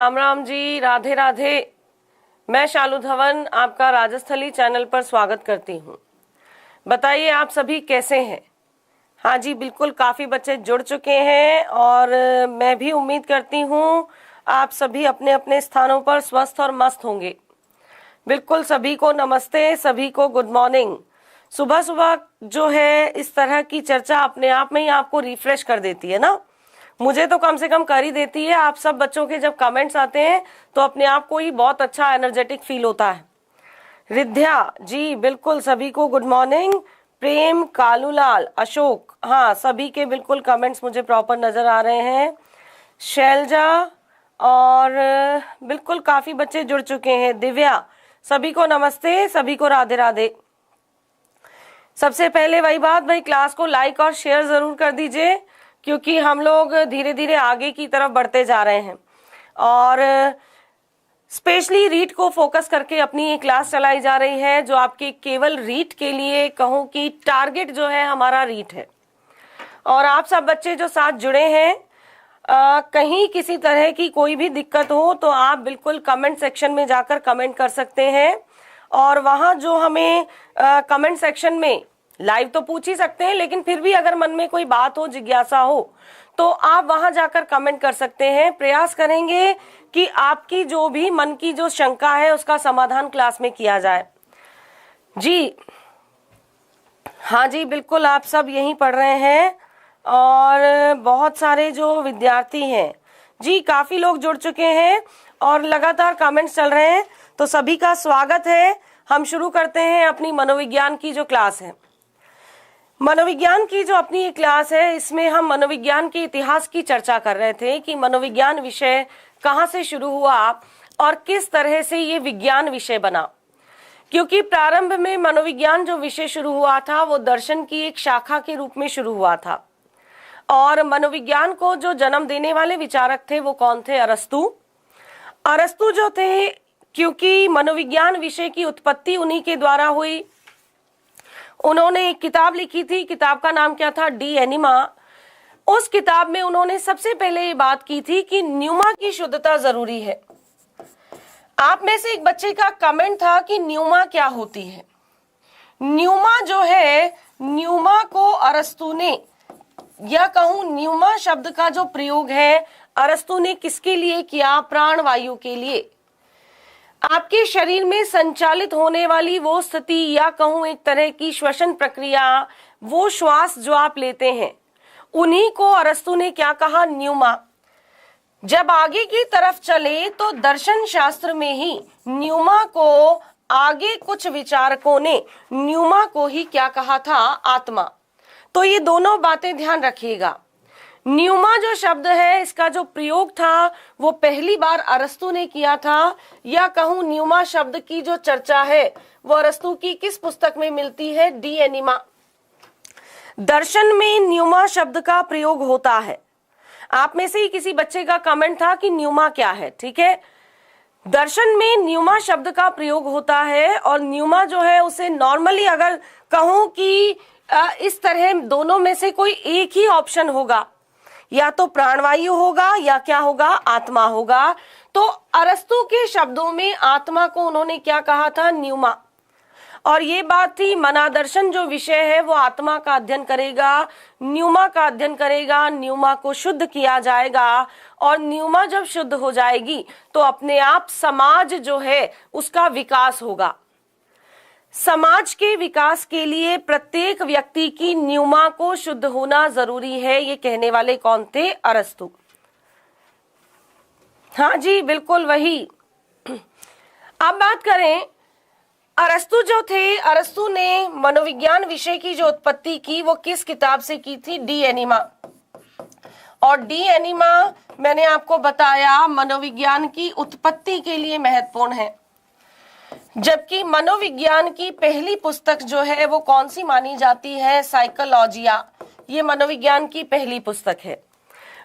राम राम जी, राधे राधे। मैं शालू धवन आपका राजस्थली चैनल पर स्वागत करती हूँ। बताइए आप सभी कैसे हैं। हाँ जी, बिल्कुल काफ़ी बच्चे जुड़ चुके हैं और मैं भी उम्मीद करती हूँ आप सभी अपने अपने स्थानों पर स्वस्थ और मस्त होंगे। बिल्कुल सभी को नमस्ते, सभी को गुड मॉर्निंग। सुबह सुबह जो है इस तरह की चर्चा अपने आप में ही आपको रिफ्रेश कर देती है ना। मुझे तो कम से कम कर ही देती है। आप सब बच्चों के जब कमेंट्स आते हैं तो अपने आप को ही बहुत अच्छा एनर्जेटिक फील होता है। रिद्ध्या जी, बिल्कुल सभी को गुड मॉर्निंग। प्रेम, कालूलाल, अशोक, हाँ सभी के बिल्कुल कमेंट्स मुझे प्रॉपर नजर आ रहे हैं। शैलजा और बिल्कुल काफी बच्चे जुड़ चुके हैं। दिव्या, सभी को नमस्ते, सभी को राधे राधे। सबसे पहले वही बात, भाई क्लास को लाइक और शेयर जरूर कर दीजिए क्योंकि हम लोग धीरे धीरे आगे की तरफ बढ़ते जा रहे हैं और स्पेशली रीड को फोकस करके अपनी ये क्लास चलाई जा रही है जो आपके केवल रीड के लिए कहूँ कि टारगेट जो है हमारा रीड है। और आप सब बच्चे जो साथ जुड़े हैं, कहीं किसी तरह की कोई भी दिक्कत हो तो आप बिल्कुल कमेंट सेक्शन में जाकर कमेंट कर सकते हैं और वहाँ जो हमें कमेंट सेक्शन में लाइव तो पूछ ही सकते हैं, लेकिन फिर भी अगर मन में कोई बात हो, जिज्ञासा हो तो आप वहां जाकर कमेंट कर सकते हैं। प्रयास करेंगे कि आपकी जो भी मन की जो शंका है उसका समाधान क्लास में किया जाए। जी हाँ जी, बिल्कुल आप सब यहीं पढ़ रहे हैं और बहुत सारे जो विद्यार्थी हैं जी, काफी लोग जुड़ चुके हैं और लगातार कमेंट्स चल रहे हैं, तो सभी का स्वागत है। हम शुरू करते हैं अपनी मनोविज्ञान की जो क्लास है। मनोविज्ञान की जो अपनी ये क्लास है, इसमें हम मनोविज्ञान के इतिहास की चर्चा कर रहे थे कि मनोविज्ञान विषय कहाँ से शुरू हुआ और किस तरह से ये विज्ञान विषय बना। क्योंकि प्रारंभ में मनोविज्ञान जो विषय शुरू हुआ था वो दर्शन की एक शाखा के रूप में शुरू हुआ था और मनोविज्ञान को जो जन्म देने वाले विचारक थे वो कौन थे? अरस्तु। अरस्तु जो थे, क्योंकि मनोविज्ञान विषय की उत्पत्ति उन्हीं के द्वारा हुई। उन्होंने एक किताब लिखी थी, किताब का नाम क्या था? De Anima. उस किताब में उन्होंने सबसे पहले ये बात की थी कि न्यूमा की शुद्धता जरूरी है। आप में से एक बच्चे का कमेंट था कि न्यूमा क्या होती है। न्यूमा जो है, न्यूमा को अरस्तु ने, या कहूं न्यूमा शब्द का जो प्रयोग है अरस्तु ने किसके लिए किया? प्राणवायु के लिए। आपके शरीर में संचालित होने वाली वो स्थिति या कहूं एक तरह की श्वसन प्रक्रिया, वो श्वास जो आप लेते हैं, उन्हीं को अरस्तु ने क्या कहा? न्यूमा। जब आगे की तरफ चले तो दर्शन शास्त्र में ही न्यूमा को, आगे कुछ विचारकों ने न्यूमा को ही क्या कहा था? आत्मा। तो ये दोनों बातें ध्यान रखिएगा। न्यूमा जो शब्द है, इसका जो प्रयोग था वो पहली बार अरस्तु ने किया था, या कहूं न्यूमा शब्द की जो चर्चा है वो अरस्तु की किस पुस्तक में मिलती है? D enema. दर्शन में न्यूमा शब्द का प्रयोग होता है। आप में से ही किसी बच्चे का कमेंट था कि न्यूमा क्या है। ठीक है, दर्शन में न्यूमा शब्द का प्रयोग होता है और न्यूमा जो है उसे नॉर्मली अगर कहूं कि इस तरह दोनों में से कोई एक ही ऑप्शन होगा, या तो प्राणवायु होगा या क्या होगा? आत्मा होगा। तो अरस्तु के शब्दों में आत्मा को उन्होंने क्या कहा था? न्यूमा। और ये बात थी, मनादर्शन जो विषय है वो आत्मा का अध्ययन करेगा, न्यूमा का अध्ययन करेगा, न्यूमा को शुद्ध किया जाएगा और न्यूमा जब शुद्ध हो जाएगी तो अपने आप समाज जो है उसका विकास होगा। समाज के विकास के लिए प्रत्येक व्यक्ति की न्यूमा को शुद्ध होना जरूरी है। ये कहने वाले कौन थे? अरस्तु। हाँ जी, बिल्कुल वही। अब बात करें, अरस्तु जो थे, अरस्तु ने मनोविज्ञान विषय की जो उत्पत्ति की वो किस किताब से की थी? De Anima. और डी एनिमा मैंने आपको बताया मनोविज्ञान की उत्पत्ति के लिए महत्वपूर्ण है। जबकि मनोविज्ञान की पहली पुस्तक जो है वो कौन सी मानी जाती है? साइकोलॉजिया। ये मनोविज्ञान की पहली पुस्तक है।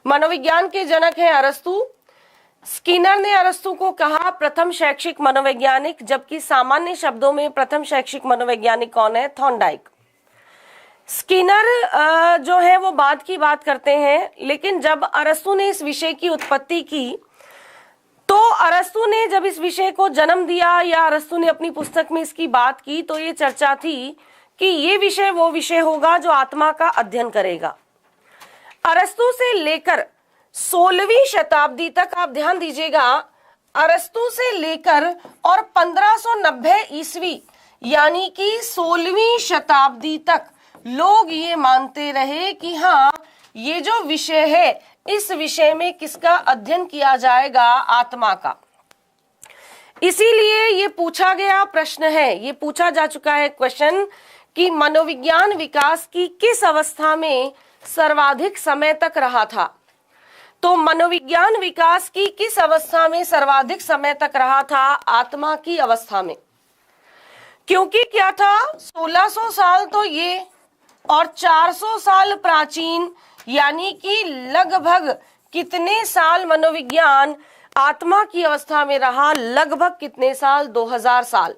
मनोविज्ञान के जनक हैं अरस्तु। स्किनर ने अरस्तु को कहा प्रथम शैक्षिक मनोवैज्ञानिक, जबकि सामान्य शब्दों में प्रथम शैक्षिक मनोवैज्ञानिक कौन है? थॉर्नडाइक। स्किनर जो है वो बाद की बात करते हैं, लेकिन जब अरस्तु ने इस विषय की उत्पत्ति की अरस्तु ने जब इस विषय को जन्म दिया या अरस्तु ने अपनी पुस्तक में इसकी बात की तो ये चर्चा थी कि ये विषय वो विषय होगा जो आत्मा का अध्ययन करेगा। अरस्तु से लेकर 16वीं शताब्दी तक आप ध्यान दीजिएगा, अरस्तु से लेकर और 1590 ईस्वी यानी कि 16वीं शताब्दी तक लोग ये मानते रहे कि हाँ, ये जो विषय है इस विषय में किसका अध्ययन किया जाएगा? आत्मा का। इसीलिए ये पूछा गया प्रश्न है, ये पूछा जा चुका है क्वेश्चन कि मनोविज्ञान विकास की किस अवस्था में सर्वाधिक समय तक रहा था। तो मनोविज्ञान विकास की किस अवस्था में सर्वाधिक समय तक रहा था? आत्मा की अवस्था में। क्योंकि क्या था, 1600 साल तो ये और 400 साल प्राचीन, यानी कि लगभग कितने साल मनोविज्ञान आत्मा की अवस्था में रहा? लगभग कितने साल? 2000 साल।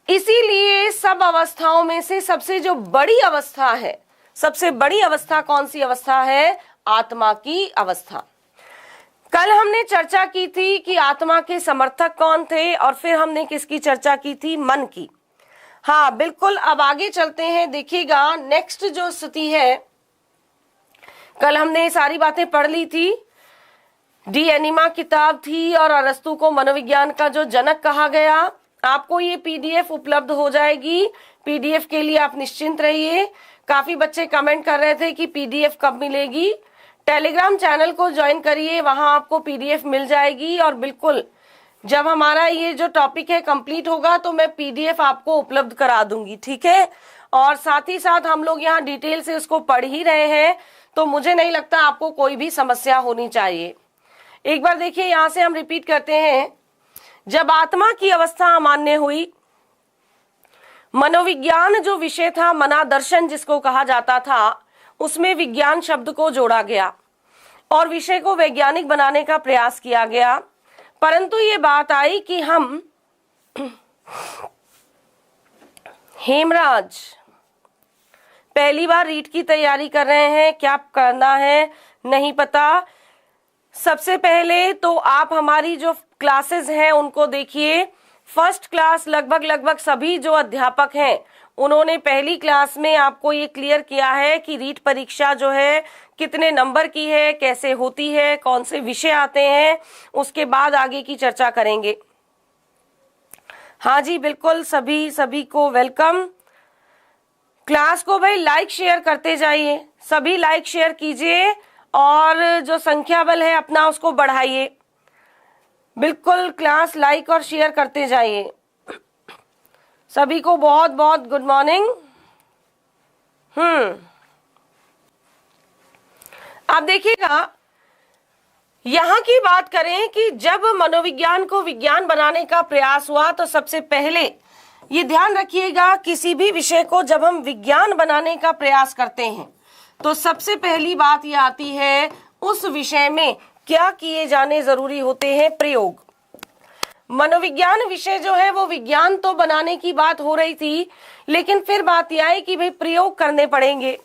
इसीलिए सब अवस्थाओं में से सबसे जो बड़ी अवस्था है, सबसे बड़ी अवस्था कौन सी अवस्था है? आत्मा की अवस्था। कल हमने चर्चा की थी कि आत्मा के समर्थक कौन थे और फिर हमने किसकी चर्चा की थी? मन की। हाँ बिल्कुल, अब आगे चलते हैं। देखिएगा नेक्स्ट जो स्थिति है, कल हमने सारी बातें पढ़ ली थी। डी एनिमा किताब थी और अरस्तु को मनोविज्ञान का जो जनक कहा गया। आपको ये पीडीएफ उपलब्ध हो जाएगी, पीडीएफ के लिए आप निश्चिंत रहिए। काफी बच्चे कमेंट कर रहे थे कि पीडीएफ कब मिलेगी। टेलीग्राम चैनल को ज्वाइन करिए, वहां आपको पीडीएफ मिल जाएगी। और बिल्कुल जब हमारा ये जो टॉपिक है कंप्लीट होगा तो मैं पीडीएफ आपको उपलब्ध करा दूंगी, ठीक है। और साथ ही साथ हम लोग यहाँ डिटेल से उसको पढ़ ही रहे हैं, तो मुझे नहीं लगता आपको कोई भी समस्या होनी चाहिए। एक बार देखिए, यहाँ से हम रिपीट करते हैं। जब आत्मा की अवस्था अमान्य हुई, मनोविज्ञान जो विषय था, मनादर्शन जिसको कहा जाता था, उसमें विज्ञान शब्द को जोड़ा गया और विषय को वैज्ञानिक बनाने का प्रयास किया गया। परंतु ये बात आई कि हम हेमराज पहली बार रीट की तैयारी कर रहे हैं, क्या करना है नहीं पता। सबसे पहले तो आप हमारी जो क्लासेस हैं उनको देखिए। फर्स्ट क्लास लगभग सभी जो अध्यापक हैं उन्होंने पहली क्लास में आपको ये क्लियर किया है कि रीट परीक्षा जो है कितने नंबर की है, कैसे होती है, कौन से विषय आते हैं, उसके बाद आगे की चर्चा करेंगे। हाँ जी बिल्कुल, सभी को वेलकम। क्लास को भाई लाइक शेयर करते जाइए, सभी लाइक शेयर कीजिए और जो संख्या बल है अपना उसको बढ़ाइए। बिल्कुल क्लास लाइक और शेयर करते जाइए। सभी को बहुत बहुत गुड मॉर्निंग। आप देखिएगा, यहाँ की बात करें कि जब मनोविज्ञान को विज्ञान बनाने का प्रयास हुआ तो सबसे पहले ये ध्यान रखिएगा, किसी भी विषय को जब हम विज्ञान बनाने का प्रयास करते हैं तो सबसे पहली बात ये आती है, उस विषय में क्या किए जाने जरूरी होते हैं? प्रयोग। मनोविज्ञान विषय जो है वो विज्ञान तो बनाने की बात हो रही थी, लेकिन फिर बात यह आई कि भाई प्रयोग करने पड़ेंगे।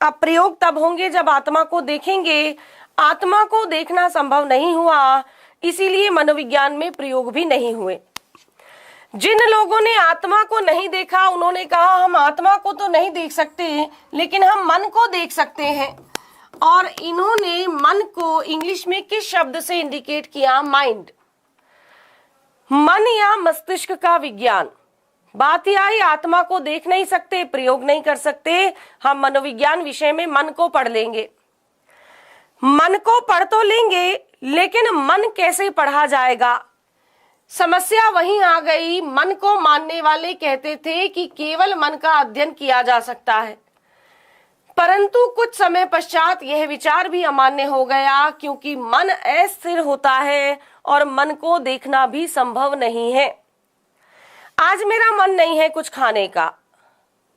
अब प्रयोग तब होंगे जब आत्मा को देखेंगे। आत्मा को देखना संभव नहीं हुआ, इसीलिए मनोविज्ञान में प्रयोग भी नहीं हुए। जिन लोगों ने आत्मा को नहीं देखा उन्होंने कहा हम आत्मा को तो नहीं देख सकते, लेकिन हम मन को देख सकते हैं। और इन्होंने मन को इंग्लिश में किस शब्द से इंडिकेट किया? माइंड। मन या मस्तिष्क का विज्ञान। बात यह आई, आत्मा को देख नहीं सकते, प्रयोग नहीं कर सकते, हम मनोविज्ञान विषय में मन को पढ़ लेंगे। मन को पढ़ तो लेंगे, लेकिन मन कैसे पढ़ा जाएगा? समस्या वहीं आ गई। मन को मानने वाले कहते थे कि केवल मन का अध्ययन किया जा सकता है, परंतु कुछ समय पश्चात यह विचार भी अमान्य हो गया, क्योंकि मन अस्थिर होता है और मन को देखना भी संभव नहीं है। आज मेरा मन नहीं है कुछ खाने का,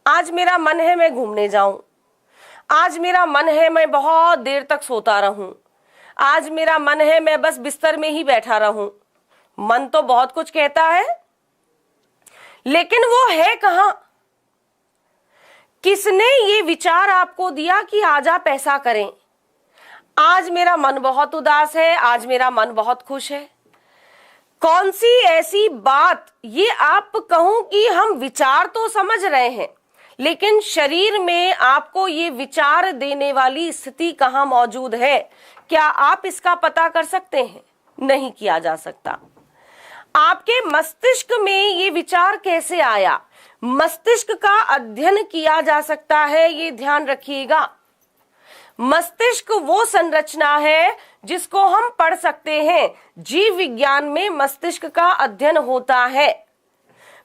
आज मेरा मन है मैं घूमने जाऊं, आज मेरा मन है मैं बहुत देर तक सोता रहूं, आज मेरा मन है मैं बस बिस्तर में ही बैठा रहूं। मन तो बहुत कुछ कहता है, लेकिन वो है कहां? किसने ये विचार आपको दिया कि आज आप ऐसा करें? आज मेरा मन बहुत उदास है, आज मेरा मन बहुत खुश है, कौन सी ऐसी बात, ये आप कहूं कि हम विचार तो समझ रहे हैं, लेकिन शरीर में आपको ये विचार देने वाली स्थिति कहां मौजूद है, क्या आप इसका पता कर सकते हैं? नहीं किया जा सकता। आपके मस्तिष्क में ये विचार कैसे आया, मस्तिष्क का अध्ययन किया जा सकता है, ये ध्यान रखिएगा। मस्तिष्क वो संरचना है जिसको हम पढ़ सकते हैं। जीव विज्ञान में मस्तिष्क का अध्ययन होता है।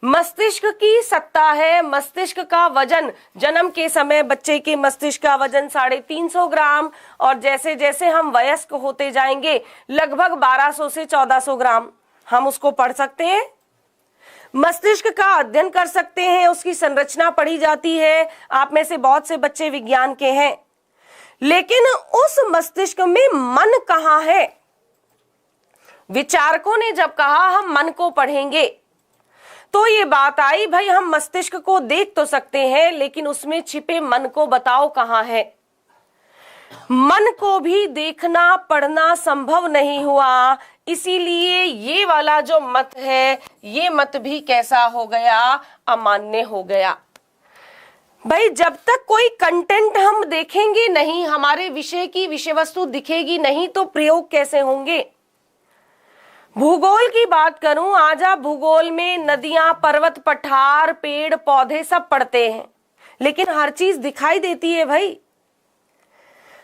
मस्तिष्क की सत्ता है, मस्तिष्क का वजन, जन्म के समय बच्चे के मस्तिष्क का वजन 350 ग्राम, और जैसे जैसे हम वयस्क होते जाएंगे लगभग 1200 से 1400 ग्राम। हम उसको पढ़ सकते हैं, मस्तिष्क का अध्ययन कर सकते हैं, उसकी संरचना पढ़ी जाती है। आप में से बहुत से बच्चे विज्ञान के हैं, लेकिन उस मस्तिष्क में मन कहां है? विचारकों ने जब कहा हम मन को पढ़ेंगे, तो ये बात आई, भाई हम मस्तिष्क को देख तो सकते हैं, लेकिन उसमें छिपे मन को बताओ कहां है। मन को भी देखना पढ़ना संभव नहीं हुआ, इसीलिए ये वाला जो मत है, ये मत भी कैसा हो गया, अमान्य हो गया। भाई जब तक कोई कंटेंट हम देखेंगे नहीं, हमारे विषय की विषय वस्तु दिखेगी नहीं, तो प्रयोग कैसे होंगे? भूगोल की बात करूं, आज आप भूगोल में नदियां, पर्वत, पठार, पेड़ पौधे सब पढ़ते हैं, लेकिन हर चीज दिखाई देती है भाई।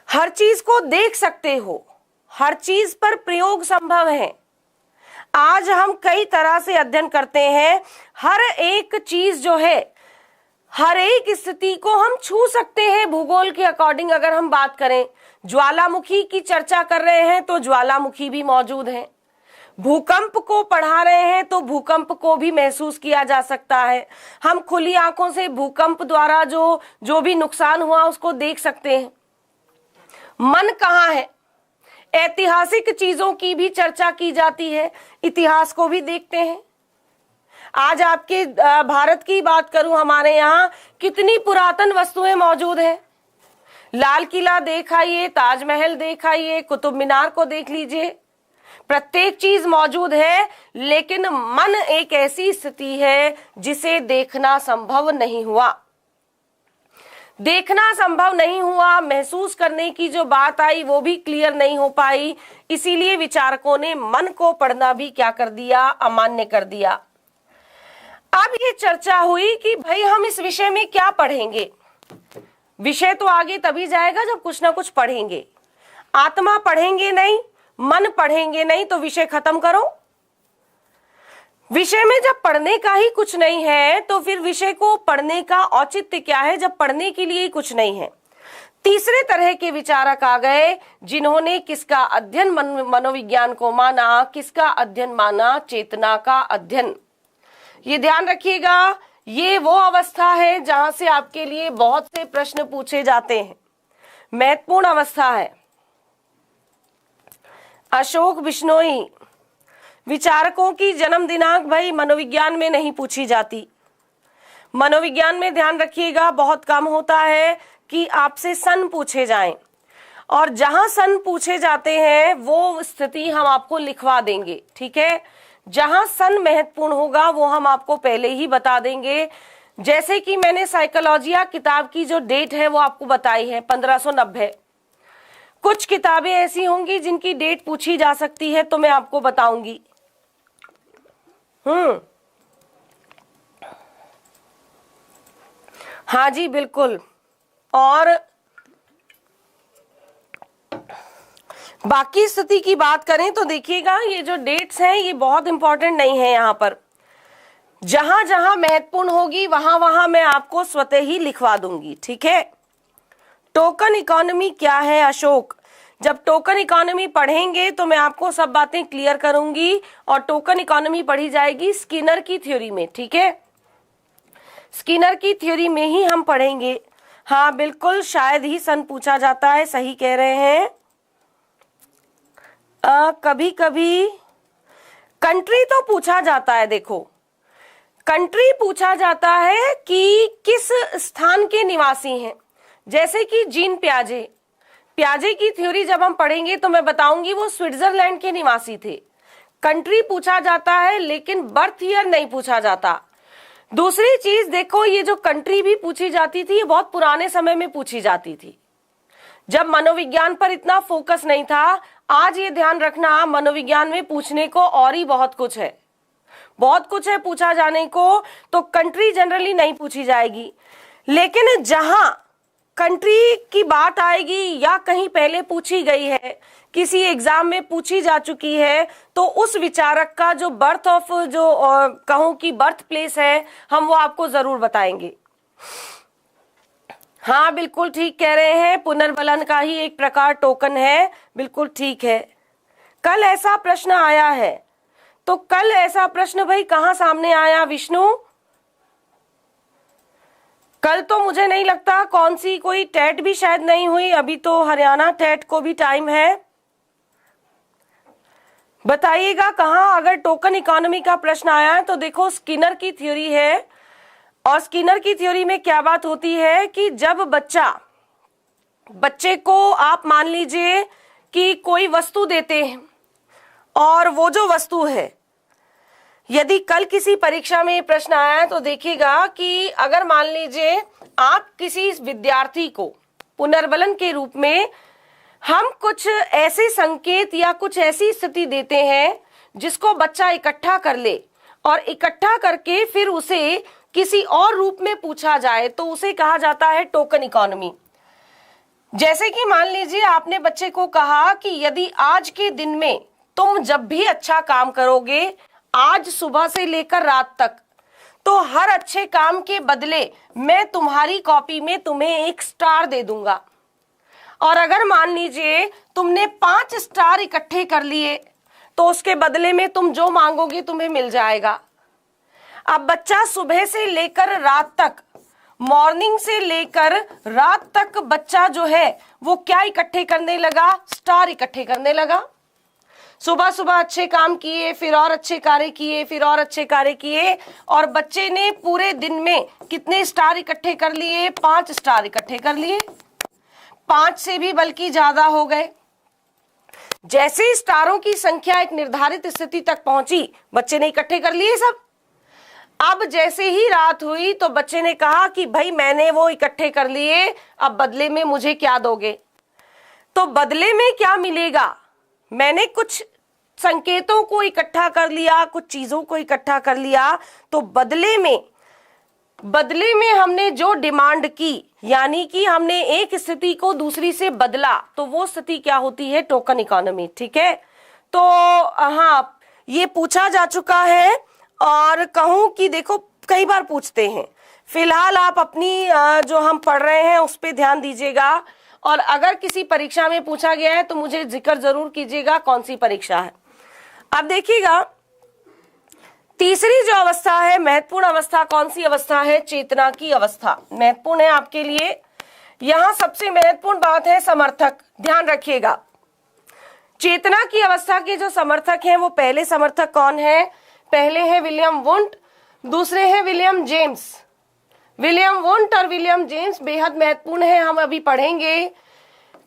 हर चीज को देख सकते हो, हर चीज पर प्रयोग संभव है। आज हम कई तरह से अध्ययन करते हैं, हर एक चीज जो है, हर एक स्थिति को हम छू सकते हैं। भूगोल के अकॉर्डिंग अगर हम बात करें, ज्वालामुखी की चर्चा कर रहे हैं तो ज्वालामुखी भी मौजूद है। भूकंप को पढ़ा रहे हैं तो भूकंप को भी महसूस किया जा सकता है। हम खुली आंखों से भूकंप द्वारा जो भी नुकसान हुआ उसको देख सकते हैं। मन कहाँ है? ऐतिहासिक चीजों की भी चर्चा की जाती है, इतिहास को भी देखते हैं। आज आपके भारत की बात करूं, हमारे यहाँ कितनी पुरातन वस्तुएं मौजूद हैं। लाल किला देख आइए, ताजमहल देख आइए, कुतुब मीनार को देख लीजिए, प्रत्येक चीज मौजूद है, लेकिन मन एक ऐसी स्थिति है जिसे देखना संभव नहीं हुआ। देखना संभव नहीं हुआ, महसूस करने की जो बात आई वो भी क्लियर नहीं हो पाई, इसीलिए विचारकों ने मन को पढ़ना भी क्या कर दिया, अमान्य कर दिया। अब ये चर्चा हुई कि भाई हम इस विषय में क्या पढ़ेंगे। विषय तो आगे तभी जाएगा जब कुछ ना कुछ पढ़ेंगे। आत्मा पढ़ेंगे नहीं, मन पढ़ेंगे नहीं, तो विषय खत्म करो। विषय में जब पढ़ने का ही कुछ नहीं है, तो फिर विषय को पढ़ने का औचित्य क्या है, जब पढ़ने के लिए ही कुछ नहीं है। तीसरे तरह के विचारक आ गए, जिन्होंने किसका अध्ययन मनोविज्ञान को माना, किसका अध्ययन माना, चेतना का अध्ययन। ये ध्यान रखिएगा, ये वो अवस्था है जहां से आपके लिए बहुत से प्रश्न पूछे जाते हैं, महत्वपूर्ण अवस्था है। अशोक बिश्नोई, विचारकों की जन्म दिनांक भाई मनोविज्ञान में नहीं पूछी जाती। मनोविज्ञान में ध्यान रखिएगा बहुत कम होता है कि आपसे सन पूछे जाएं, और जहां सन पूछे जाते हैं वो स्थिति हम आपको लिखवा देंगे, ठीक है। जहां सन महत्वपूर्ण होगा वो हम आपको पहले ही बता देंगे। जैसे कि मैंने साइकोलॉजिया किताब की जो डेट है वो आपको बताई है 1590। कुछ किताबें ऐसी होंगी जिनकी डेट पूछी जा सकती है, तो मैं आपको बताऊंगी। हाँ जी बिल्कुल। और बाकी स्थिति की बात करें तो देखिएगा, ये जो डेट्स हैं ये बहुत इंपॉर्टेंट नहीं है। यहाँ पर जहां जहां महत्वपूर्ण होगी वहां वहां मैं आपको स्वतः ही लिखवा दूंगी, ठीक है। टोकन इकोनॉमी क्या है अशोक? जब टोकन इकोनॉमी पढ़ेंगे तो मैं आपको सब बातें क्लियर करूंगी, और टोकन इकोनॉमी पढ़ी जाएगी स्किनर की थ्योरी में, ठीक है। स्किनर की थ्योरी में ही हम पढ़ेंगे। हाँ बिल्कुल, शायद ही सन पूछा जाता है, सही कह रहे हैं। कभी कभी कंट्री तो पूछा जाता है। देखो, कंट्री पूछा जाता है कि किस स्थान के निवासी हैं। जैसे कि जीन प्याजे की थ्योरी जब हम पढ़ेंगे तो मैं बताऊंगी वो स्विट्जरलैंड के निवासी थे। कंट्री पूछा जाता है लेकिन बर्थ ईयर नहीं पूछा जाता। दूसरी चीज देखो, ये जो कंट्री भी पूछी जाती थी ये बहुत पुराने समय में पूछी जाती थी, जब मनोविज्ञान पर इतना फोकस नहीं था। आज ये ध्यान रखना, मनोविज्ञान में पूछने को और ही बहुत कुछ है, बहुत कुछ है पूछा जाने को। तो कंट्री जनरली नहीं पूछी जाएगी, लेकिन जहां कंट्री की बात आएगी या कहीं पहले पूछी गई है, किसी एग्जाम में पूछी जा चुकी है, तो उस विचारक का जो बर्थ ऑफ जो कहूं कि बर्थ प्लेस है, हम वो आपको जरूर बताएंगे। हाँ बिल्कुल ठीक कह रहे हैं, पुनर्बलन का ही एक प्रकार टोकन है, बिल्कुल ठीक है। कल ऐसा प्रश्न आया है, तो कल ऐसा प्रश्न भाई कहां सामने आया विष्णु? कल तो मुझे नहीं लगता कौन सी कोई टेट भी शायद नहीं हुई, अभी तो हरियाणा टेट को भी टाइम है। बताइएगा कहां अगर टोकन इकोनॉमी का प्रश्न आया है। तो देखो स्किनर की थ्योरी है, और स्किनर की थ्योरी में क्या बात होती है कि जब बच्चे को आप मान लीजिए कि कोई वस्तु देते हैं, और वो जो वस्तु है, यदि कल किसी परीक्षा में प्रश्न आया है तो देखिएगा कि अगर मान लीजिए आप किसी विद्यार्थी को पुनर्बलन के रूप में हम कुछ ऐसे संकेत या कुछ ऐसी स्थिति देते हैं जिसको बच्चा इकट्ठा कर ले, और इकट्ठा करके फिर उसे किसी और रूप में पूछा जाए, तो उसे कहा जाता है टोकन इकोनॉमी। जैसे कि मान लीजिए आपने बच्चे को कहा कि यदि आज के दिन में तुम जब भी अच्छा काम करोगे, आज सुबह से लेकर रात तक, तो हर अच्छे काम के बदले मैं तुम्हारी कॉपी में तुम्हें एक स्टार दे दूंगा। और अगर मान लीजिए तुमने 5 स्टार इकट्ठे कर लिए, तो उसके बदले में तुम जो मांगोगे तुम्हें मिल जाएगा। अब बच्चा सुबह से लेकर रात तक, मॉर्निंग से लेकर रात तक बच्चा जो है वो क्या इकट्ठे करने लगा? स्टार इकट्ठे करने लगा। सुबह सुबह अच्छे काम किए, फिर और अच्छे कार्य किए, फिर और अच्छे कार्य किए, और बच्चे ने पूरे दिन में कितने स्टार इकट्ठे कर लिए? 5 स्टार इकट्ठे कर लिए। 5 से भी बल्कि ज्यादा हो गए। जैसे स्टारों की संख्या एक निर्धारित स्थिति तक पहुंची, बच्चे ने इकट्ठे कर लिए सब। अब जैसे ही रात हुई तो बच्चे ने कहा कि भाई मैंने वो इकट्ठे कर लिए, अब बदले में मुझे क्या दोगे? तो बदले में क्या मिलेगा? मैंने कुछ संकेतों को इकट्ठा कर लिया, कुछ चीजों को इकट्ठा कर लिया, तो बदले में हमने जो डिमांड की, यानी कि हमने एक स्थिति को दूसरी से बदला, तो वो स्थिति क्या होती है? Token economy. ठीक है, तो हाँ ये पूछा जा चुका है, और कहूं कि देखो कई बार पूछते हैं। फिलहाल आप अपनी जो हम पढ़ रहे हैं उस पर ध्यान दीजिएगा, और अगर किसी परीक्षा में पूछा गया है तो मुझे जिक्र जरूर कीजिएगा कौन सी परीक्षा है। अब देखिएगा तीसरी जो अवस्था है, महत्वपूर्ण अवस्था, कौन सी अवस्था है? चेतना की अवस्था महत्वपूर्ण है आपके लिए। यहां सबसे महत्वपूर्ण बात है समर्थक, ध्यान रखिएगा। चेतना की अवस्था के जो समर्थक हैं, वो पहले समर्थक कौन है? पहले है विलियम वुंट, दूसरे हैं विलियम जेम्स। विलियम वुंट और विलियम जेम्स बेहद महत्वपूर्ण है, हम अभी पढ़ेंगे।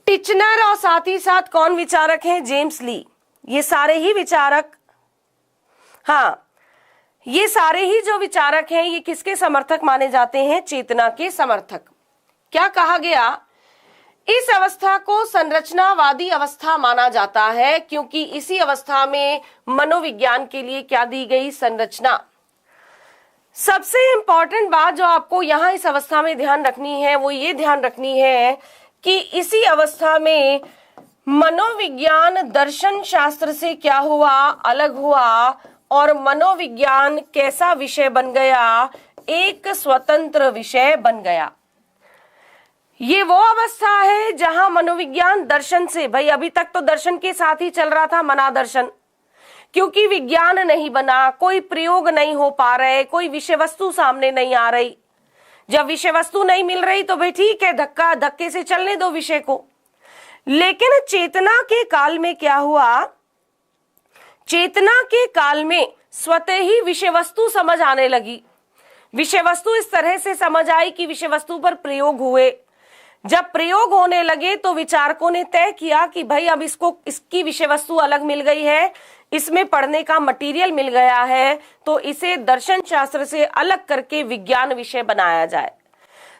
टिचनर और साथ ही साथ कौन विचारक हैं? जेम्स ली। ये सारे ही विचारक, हाँ ये सारे ही जो विचारक हैं, ये किसके समर्थक माने जाते हैं? चेतना के समर्थक। क्या कहा गया? इस अवस्था को संरचनावादी अवस्था माना जाता है, क्योंकि इसी अवस्था में मनोविज्ञान के लिए क्या दी गई? संरचना। सबसे इंपॉर्टेंट बात जो आपको यहां इस अवस्था में ध्यान रखनी है, वो ये ध्यान रखनी है कि इसी अवस्था में मनोविज्ञान दर्शन शास्त्र से क्या हुआ? अलग हुआ, और मनोविज्ञान कैसा विषय बन गया? एक स्वतंत्र विषय बन गया। ये वो अवस्था है जहां मनोविज्ञान दर्शन से, भाई अभी तक तो दर्शन के साथ ही चल रहा था मनादर्शन, क्योंकि विज्ञान नहीं बना, कोई प्रयोग नहीं हो पा रहे, कोई विषय वस्तु सामने नहीं आ रही। जब विषय वस्तु नहीं मिल रही तो भाई ठीक है, धक्के से चलने दो विषय को। लेकिन चेतना के काल में क्या हुआ? चेतना के काल में स्वतः ही विषय वस्तु समझ आने लगी। विषय वस्तु इस तरह से समझ आई कि विषय वस्तु पर प्रयोग हुए। जब प्रयोग होने लगे तो विचारकों ने तय किया कि भाई अब इसकी विषय वस्तु अलग मिल गई है, इसमें पढ़ने का मटेरियल मिल गया है, तो इसे दर्शन शास्त्र से अलग करके विज्ञान विषय बनाया जाए।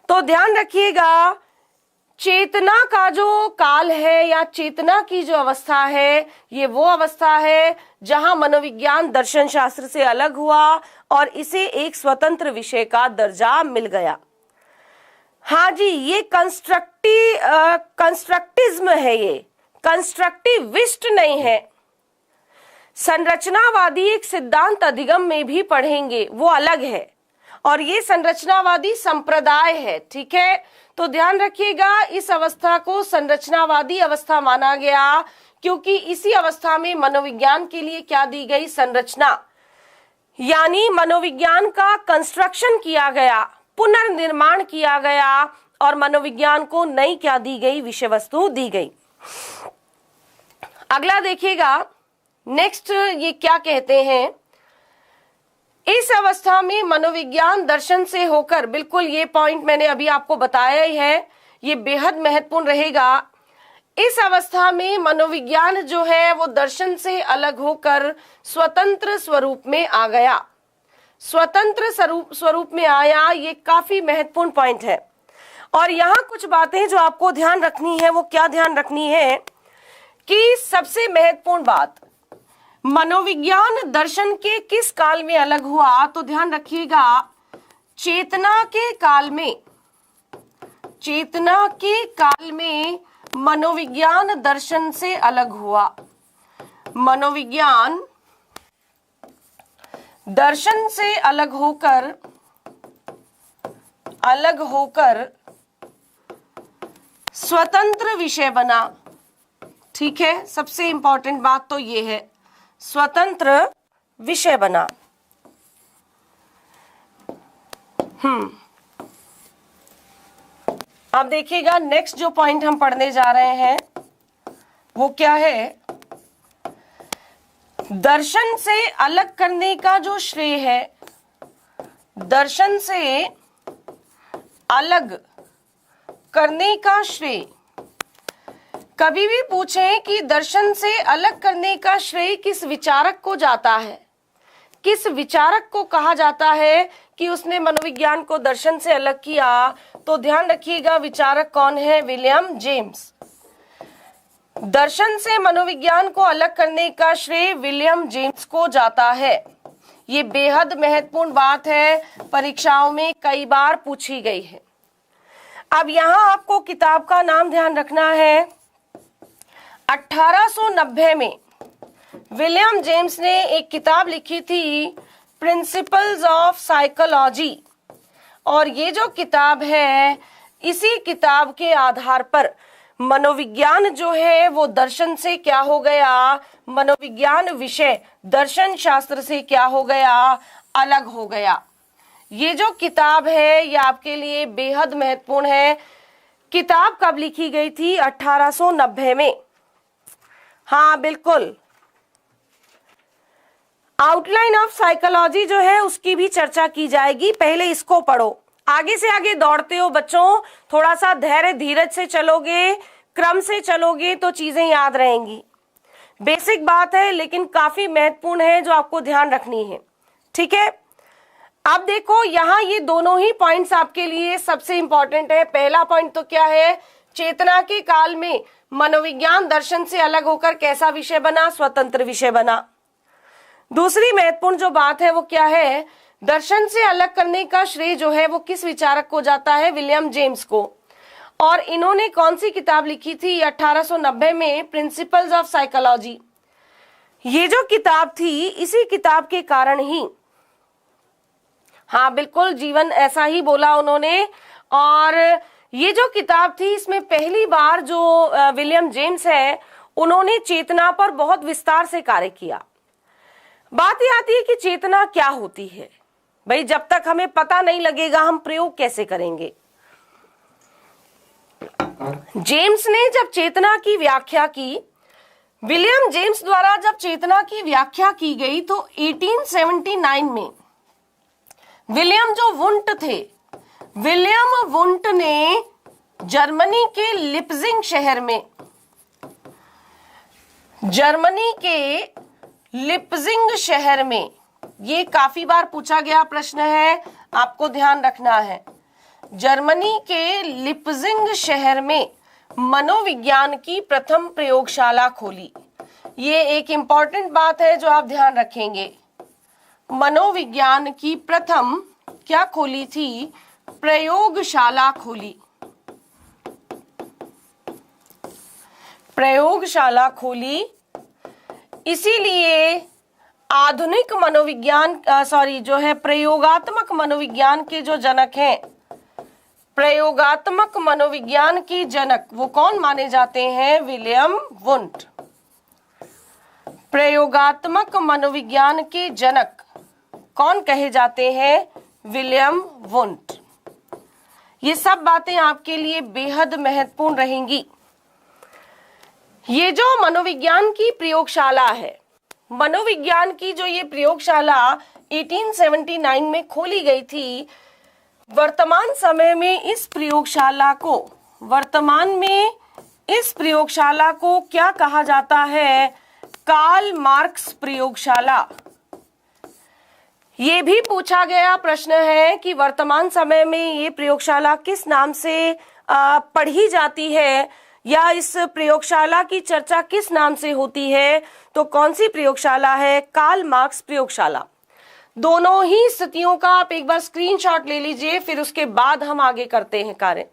तो ध्यान रखिएगा, चेतना का जो काल है या चेतना की जो अवस्था है, ये वो अवस्था है जहां मनोविज्ञान दर्शन शास्त्र से अलग हुआ और इसे एक स्वतंत्र विषय का दर्जा मिल गया। हाँ जी, ये कंस्ट्रक्टिज्म है, ये कंस्ट्रक्टिविस्ट नहीं है। संरचनावादी एक सिद्धांत अधिगम में भी पढ़ेंगे, वो अलग है, और ये संरचनावादी संप्रदाय है। ठीक है, तो ध्यान रखिएगा, इस अवस्था को संरचनावादी अवस्था माना गया क्योंकि इसी अवस्था में मनोविज्ञान के लिए क्या दी गई, संरचना, यानी मनोविज्ञान का कंस्ट्रक्शन किया गया, पुनर्निर्माण किया गया और मनोविज्ञान को नई क्या दी गई, विषय वस्तु दी गई। अगला देखिएगा, नेक्स्ट ये क्या कहते हैं, इस अवस्था में मनोविज्ञान दर्शन से होकर, बिल्कुल ये पॉइंट मैंने अभी आपको बताया ही है, ये बेहद महत्वपूर्ण रहेगा। इस अवस्था में मनोविज्ञान जो है वो दर्शन से अलग होकर स्वतंत्र स्वरूप में आ गया, स्वतंत्र स्वरूप में आया। ये काफी महत्वपूर्ण पॉइंट है। और यहाँ कुछ बातें जो आपको ध्यान रखनी है, वो क्या ध्यान रखनी है कि सबसे महत्वपूर्ण बात, मनोविज्ञान दर्शन के किस काल में अलग हुआ, तो ध्यान रखिएगा, चेतना के काल में, चेतना के काल में मनोविज्ञान दर्शन से अलग हुआ। मनोविज्ञान दर्शन से अलग होकर स्वतंत्र विषय बना। ठीक है, सबसे इंपॉर्टेंट बात तो ये है, स्वतंत्र विषय बना। अब देखिएगा, नेक्स्ट जो पॉइंट हम पढ़ने जा रहे हैं वो क्या है, दर्शन से अलग करने का जो श्रेय है, दर्शन से अलग करने का श्रेय, कभी भी पूछें कि दर्शन से अलग करने का श्रेय किस विचारक को जाता है, किस विचारक को कहा जाता है कि उसने मनोविज्ञान को दर्शन से अलग किया, तो ध्यान रखिएगा विचारक कौन है, विलियम जेम्स। दर्शन से मनोविज्ञान को अलग करने का श्रेय विलियम जेम्स को जाता है। ये बेहद महत्वपूर्ण बात है, परीक्षाओं में कई बार पूछी गई है। अब यहाँ आपको किताब का नाम ध्यान रखना है। 1890 में विलियम जेम्स ने एक किताब लिखी थी, प्रिंसिपल्स ऑफ साइकोलॉजी, और ये जो किताब है, इसी किताब के आधार पर मनोविज्ञान जो है वो दर्शन से क्या हो गया, मनोविज्ञान विषय दर्शन शास्त्र से क्या हो गया, अलग हो गया। ये जो किताब है ये आपके लिए बेहद महत्वपूर्ण है। किताब कब लिखी गई थी, 1890 में। हाँ बिल्कुल, आउटलाइन ऑफ साइकोलॉजी जो है उसकी भी चर्चा की जाएगी, पहले इसको पढ़ो। आगे से आगे दौड़ते हो बच्चों, थोड़ा सा धैर्य धीरज से चलोगे, क्रम से चलोगे तो चीजें याद रहेंगी। बेसिक बात है लेकिन काफी महत्वपूर्ण है जो आपको ध्यान रखनी है। ठीक है, अब देखो यहाँ ये दोनों ही पॉइंट्स आपके लिए सबसे इंपॉर्टेंट है। पहला पॉइंट तो क्या है, चेतना के काल में मनोविज्ञान दर्शन से अलग होकर कैसा विषय बना, स्वतंत्र विषय बना। दूसरी महत्वपूर्ण जो बात है वो क्या है, दर्शन से अलग करने का श्रेय जो है वो किस विचारक को जाता है, विलियम जेम्स को। और इन्होंने कौन सी किताब लिखी थी 1890 में, प्रिंसिपल्स ऑफ साइकोलॉजी। ये जो किताब थी, इसी किताब के कारण ही, हाँ बिल्कुल जीवन ऐसा ही बोला उन्होंने, और ये जो किताब थी इसमें पहली बार जो विलियम जेम्स है उन्होंने चेतना पर बहुत विस्तार से कार्य किया। बात ये आती है कि चेतना क्या होती है। भाई जब तक हमें पता नहीं लगेगा हम प्रयोग कैसे करेंगे। जेम्स ने जब चेतना की व्याख्या की, विलियम जेम्स द्वारा जब चेतना की व्याख्या की गई तो 1879 में विलियम जो वुंट थे, विलियम वुंट ने जर्मनी के लिप्जिंग शहर में, जर्मनी के लिप्जिंग शहर में, ये काफी बार पूछा गया प्रश्न है, आपको ध्यान रखना है। जर्मनी के लिप्जिंग शहर में मनोविज्ञान की प्रथम प्रयोगशाला खोली। ये एक इंपॉर्टेंट बात है जो आप ध्यान रखेंगे। मनोविज्ञान की प्रथम क्या खोली थी? प्रयोगशाला खोली। प्रयोगशाला खोली, इसीलिए आधुनिक मनोविज्ञान जो है प्रयोगात्मक मनोविज्ञान के जो जनक हैं, प्रयोगात्मक मनोविज्ञान की जनक वो कौन माने जाते हैं? William Wundt. प्रयोगात्मक मनोविज्ञान के जनक कौन कहे जाते हैं? William Wundt. ये सब बातें आपके लिए बेहद महत्वपूर्ण रहेंगी। ये जो मनोविज्ञान की प्रयोगशाला है, मनोविज्ञान की जो ये प्रयोगशाला 1879 में खोली गई थी, वर्तमान समय में इस प्रयोगशाला को क्या कहा जाता है? कार्ल मार्क्स प्रयोगशाला। ये भी पूछा गया प्रश्न है कि वर्तमान समय में ये प्रयोगशाला किस नाम से पढ़ी जाती है, या इस प्रयोगशाला की चर्चा किस नाम से होती है? तो कौन सी प्रयोगशाला है? कार्ल मार्क्स प्रयोगशाला। दोनों ही स्थितियों का आप एक बार स्क्रीनशॉट ले लीजिए, फिर उसके बाद हम आगे करते हैं कार्य।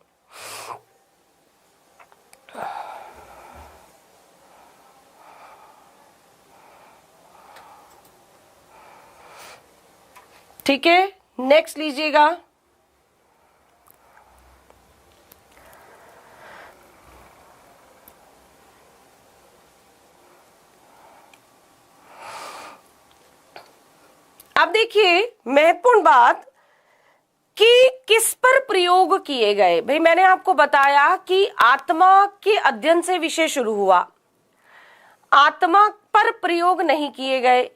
ठीक है, नेक्स्ट लीजिएगा। अब देखिए महत्वपूर्ण बात कि किस पर प्रयोग किए गए। भाई मैंने आपको बताया कि आत्मा के अध्ययन से विषय शुरू हुआ, आत्मा पर प्रयोग नहीं किए गए।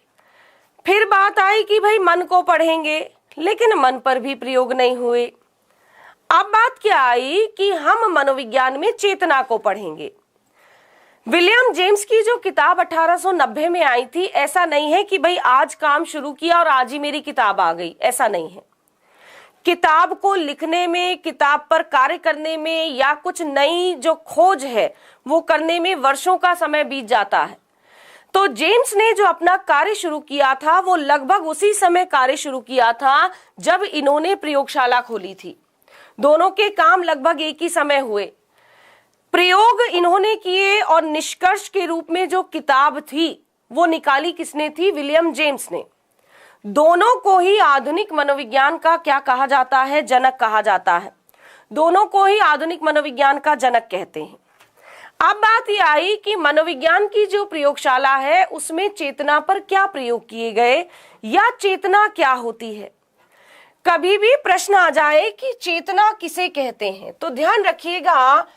फिर बात आई कि भाई मन को पढ़ेंगे, लेकिन मन पर भी प्रयोग नहीं हुए। अब बात क्या आई कि हम मनोविज्ञान में चेतना को पढ़ेंगे। विलियम जेम्स की जो किताब 1890 में आई थी, ऐसा नहीं है कि भाई आज काम शुरू किया और आज ही मेरी किताब आ गई, ऐसा नहीं है। किताब को लिखने में, किताब पर कार्य करने में, या कुछ नई जो खोज है वो करने में वर्षों का समय बीत जाता है। तो जेम्स ने जो अपना कार्य शुरू किया था वो लगभग उसी समय कार्य शुरू किया था जब इन्होंने प्रयोगशाला खोली थी। दोनों के काम लगभग एक ही समय हुए। प्रयोग इन्होंने किए और निष्कर्ष के रूप में जो किताब थी वो निकाली किसने थी? विलियम जेम्स ने। दोनों को ही आधुनिक मनोविज्ञान का क्या कहा जाता है? जनक कहा जाता है। दोनों को ही आधुनिक मनोविज्ञान का जनक कहते हैं। अब बात यह आई कि मनोविज्ञान की जो प्रयोगशाला है उसमें चेतना पर क्या प्रयोग किए गए, या चेतना क्या होती है। कभी भी प्रश्न आ जाए कि चेतना किसे कहते हैं, तो ध्यान रखिएगा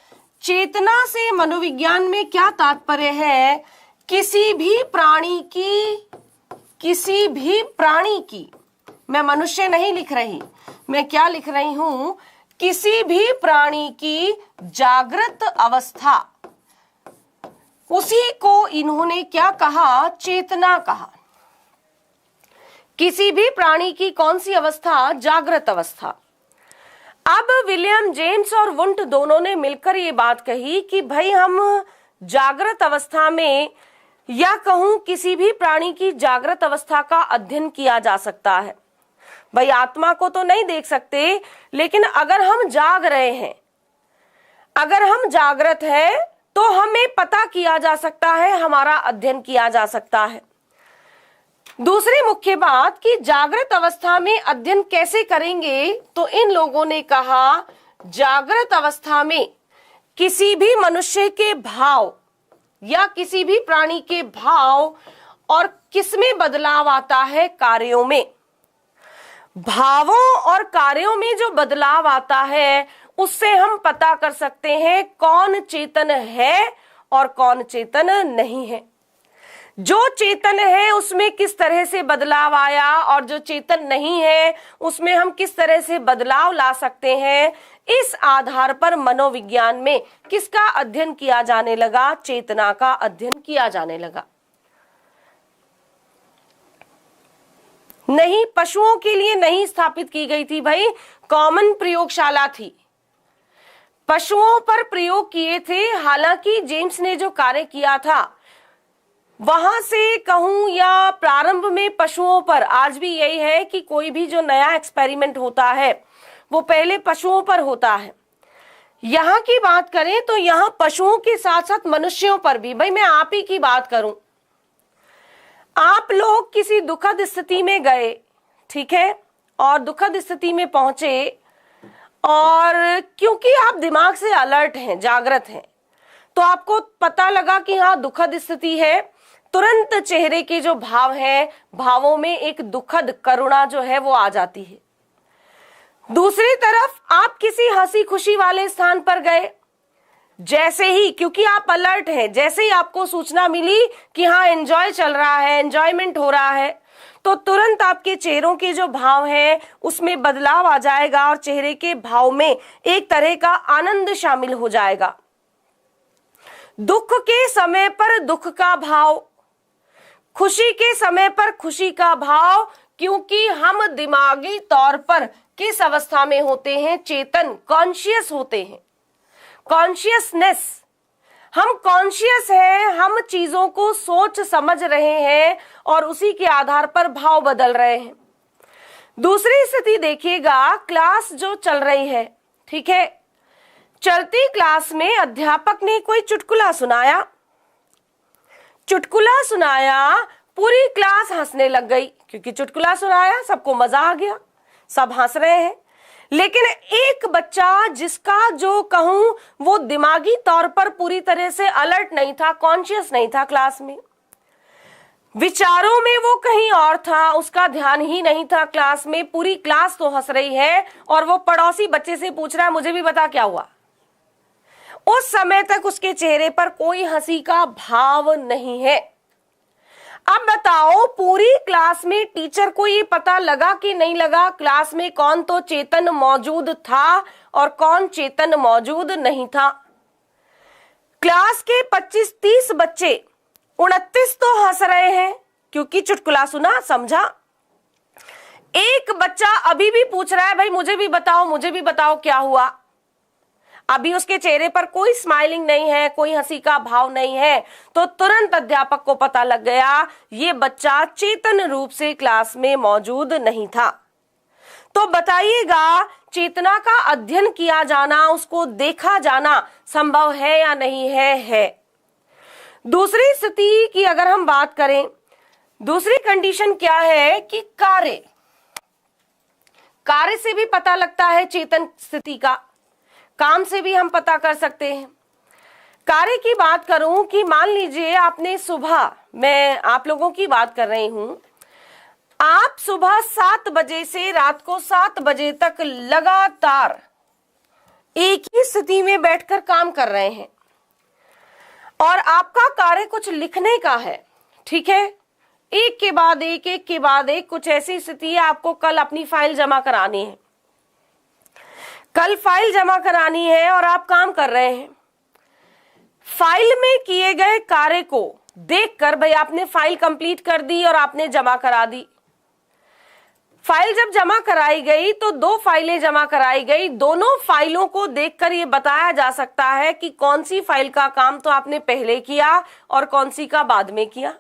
चेतना से मनोविज्ञान में क्या तात्पर्य है? किसी भी प्राणी की, मैं मनुष्य नहीं लिख रही, मैं क्या लिख रही हूं? किसी भी प्राणी की जागृत अवस्था, उसी को इन्होंने क्या कहा? चेतना कहा। किसी भी प्राणी की कौन सी अवस्था? जागृत अवस्था। अब विलियम जेम्स और वुंट दोनों ने मिलकर ये बात कही कि भाई हम जागृत अवस्था में, या कहूं किसी भी प्राणी की जागृत अवस्था का अध्ययन किया जा सकता है। भाई आत्मा को तो नहीं देख सकते, लेकिन अगर हम जाग रहे हैं, अगर हम जागृत है, तो हमें पता किया जा सकता है, हमारा अध्ययन किया जा सकता है। दूसरी मुख्य बात कि जागृत अवस्था में अध्ययन कैसे करेंगे, तो इन लोगों ने कहा जागृत अवस्था में किसी भी मनुष्य के भाव या किसी भी प्राणी के भाव और किसमें बदलाव आता है? कार्यों में। भावों और कार्यों में जो बदलाव आता है उससे हम पता कर सकते हैं कौन चेतन है और कौन चेतन नहीं है। जो चेतन है उसमें किस तरह से बदलाव आया और जो चेतन नहीं है उसमें हम किस तरह से बदलाव ला सकते हैं, इस आधार पर मनोविज्ञान में किसका अध्ययन किया जाने लगा? चेतना का अध्ययन किया जाने लगा। नहीं, पशुओं के लिए नहीं स्थापित की गई थी भाई, कॉमन प्रयोगशाला थी, पशुओं पर प्रयोग किए थे। हालांकि जेम्स ने जो कार्य किया था वहां से कहूं या प्रारंभ में पशुओं पर, आज भी यही है कि कोई भी जो नया एक्सपेरिमेंट होता है वो पहले पशुओं पर होता है। यहाँ की बात करें तो यहाँ पशुओं के साथ साथ मनुष्यों पर भी। भाई मैं आप ही की बात करूं, आप लोग किसी दुखद स्थिति में गए, ठीक है, और दुखद स्थिति में पहुंचे, और क्योंकि आप दिमाग से अलर्ट हैं, जागृत हैं, तो आपको पता लगा कि हाँ दुखद स्थिति है, तुरंत चेहरे के जो भाव है, भावों में एक दुखद करुणा जो है वो आ जाती है। दूसरी तरफ आप किसी हंसी खुशी वाले स्थान पर गए, जैसे ही, क्योंकि आप अलर्ट हैं, जैसे ही आपको सूचना मिली कि हाँ एंजॉय चल रहा है, एंजॉयमेंट हो रहा है, तो तुरंत आपके चेहरों के जो भाव हैं उसमें बदलाव आ जाएगा और चेहरे के भाव में एक तरह का आनंद शामिल हो जाएगा। दुख के समय पर दुख का भाव, खुशी के समय पर खुशी का भाव, क्योंकि हम दिमागी तौर पर किस अवस्था में होते हैं? चेतन, कॉन्शियस होते हैं। कॉन्शियसनेस, हम कॉन्शियस हैं, हम चीजों को सोच समझ रहे हैं और उसी के आधार पर भाव बदल रहे हैं। दूसरी स्थिति देखिएगा, क्लास जो चल रही है, ठीक है, चलती क्लास में अध्यापक ने कोई चुटकुला सुनाया, चुटकुला सुनाया, पूरी क्लास हंसने लग गई, क्योंकि चुटकुला सुनाया, सबको मजा आ गया, सब हंस रहे हैं। लेकिन एक बच्चा जिसका जो कहूं वो दिमागी तौर पर पूरी तरह से अलर्ट नहीं था, कॉन्शियस नहीं था, क्लास में विचारों में वो कहीं और था, उसका ध्यान ही नहीं था क्लास में। पूरी क्लास तो हंस रही है और वो पड़ोसी बच्चे से पूछ रहा है मुझे भी बता क्या हुआ। उस समय तक उसके चेहरे पर कोई हंसी का भाव नहीं है। अब बताओ, पूरी क्लास में टीचर को ये पता लगा कि नहीं लगा, क्लास में कौन तो चेतन मौजूद था और कौन चेतन मौजूद नहीं था? क्लास के 25-30 बच्चे, 29 तो हंस रहे हैं क्योंकि चुटकुला सुना, समझा। एक बच्चा अभी भी पूछ रहा है भाई मुझे भी बताओ क्या हुआ। अभी उसके चेहरे पर कोई स्माइलिंग नहीं है, कोई हंसी का भाव नहीं है, तो तुरंत अध्यापक को पता लग गया ये बच्चा चेतन रूप से क्लास में मौजूद नहीं था। तो बताइएगा, चेतना का अध्ययन किया जाना, उसको देखा जाना संभव है या नहीं है। दूसरी स्थिति की अगर हम बात करें, दूसरी कंडीशन क्या है कि कार्य से भी पता लगता है चेतन स्थिति का, काम से भी हम पता कर सकते हैं। कार्य की बात करूं कि मान लीजिए आपने सुबह, मैं आप लोगों की बात कर रही हूं, आप सुबह 7 बजे से रात को 7 बजे तक लगातार एक ही स्थिति में बैठकर काम कर रहे हैं और आपका कार्य कुछ लिखने का है, ठीक है, एक के बाद एक कुछ ऐसी स्थिति है, आपको कल अपनी फाइल जमा करानी है, कल फाइल जमा करानी है और आप काम कर रहे हैं। फाइल में किए गए कार्य को देखकर भाई आपने फाइल कंप्लीट कर दी और आपने जमा करा दी। फाइल जब जमा कराई गई तो 2 फाइलें जमा कराई गई, दोनों फाइलों को देखकर यह बताया जा सकता है कि कौन सी फाइल का काम तो आपने पहले किया और कौन सी का बाद में किया।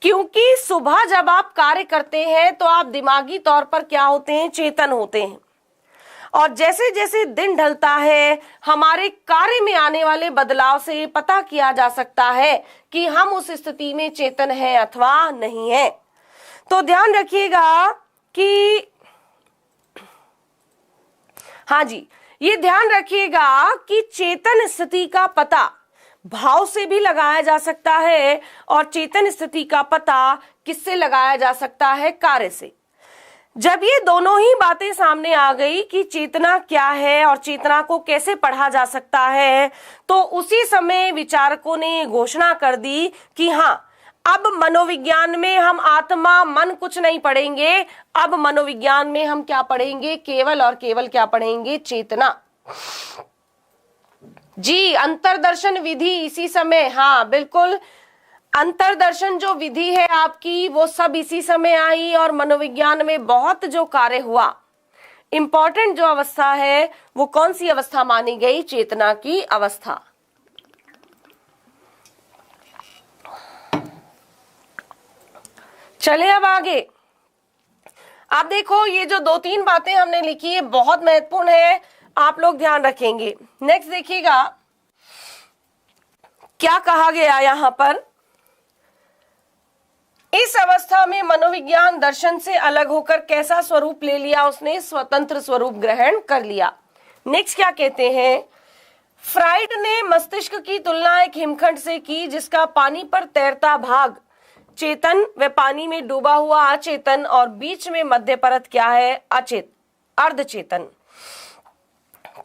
क्योंकि सुबह जब आप कार्य करते हैं तो आप दिमागी तौर पर क्या होते हैं? चेतन होते हैं, और जैसे जैसे दिन ढलता है हमारे कार्य में आने वाले बदलाव से पता किया जा सकता है कि हम उस स्थिति में चेतन हैं अथवा नहीं है। तो ध्यान रखिएगा कि हाँ जी, ये ध्यान रखिएगा कि चेतन स्थिति का पता भाव से भी लगाया जा सकता है और चेतन स्थिति का पता किससे लगाया जा सकता है? कार्य से। जब ये दोनों ही बातें सामने आ गई कि चेतना क्या है और चेतना को कैसे पढ़ा जा सकता है, तो उसी समय विचारकों ने घोषणा कर दी कि हाँ, अब मनोविज्ञान में हम आत्मा मन कुछ नहीं पढ़ेंगे, अब मनोविज्ञान में हम क्या पढ़ेंगे? केवल और केवल क्या पढ़ेंगे? चेतना। जी, अंतर्दर्शन विधि इसी समय, हाँ बिल्कुल, अंतरदर्शन जो विधि है आपकी वो सब इसी समय आई, और मनोविज्ञान में बहुत जो कार्य हुआ, इंपॉर्टेंट जो अवस्था है वो कौन सी अवस्था मानी गई? चेतना की अवस्था। चले अब आगे। आप देखो ये जो 2-3 बातें हमने लिखी है बहुत महत्वपूर्ण है, आप लोग ध्यान रखेंगे। नेक्स्ट देखिएगा क्या कहा गया यहां पर। इस अवस्था में मनोविज्ञान दर्शन से अलग होकर कैसा स्वरूप ले लिया? उसने स्वतंत्र स्वरूप ग्रहण कर लिया। नेक्स्ट क्या कहते हैं? फ्राइड ने मस्तिष्क की तुलना एक हिमखंड से की जिसका पानी पर तैरता भाग चेतन व पानी में डूबा हुआ अचेतन, और बीच में मध्य परत क्या है? अर्धचेतन।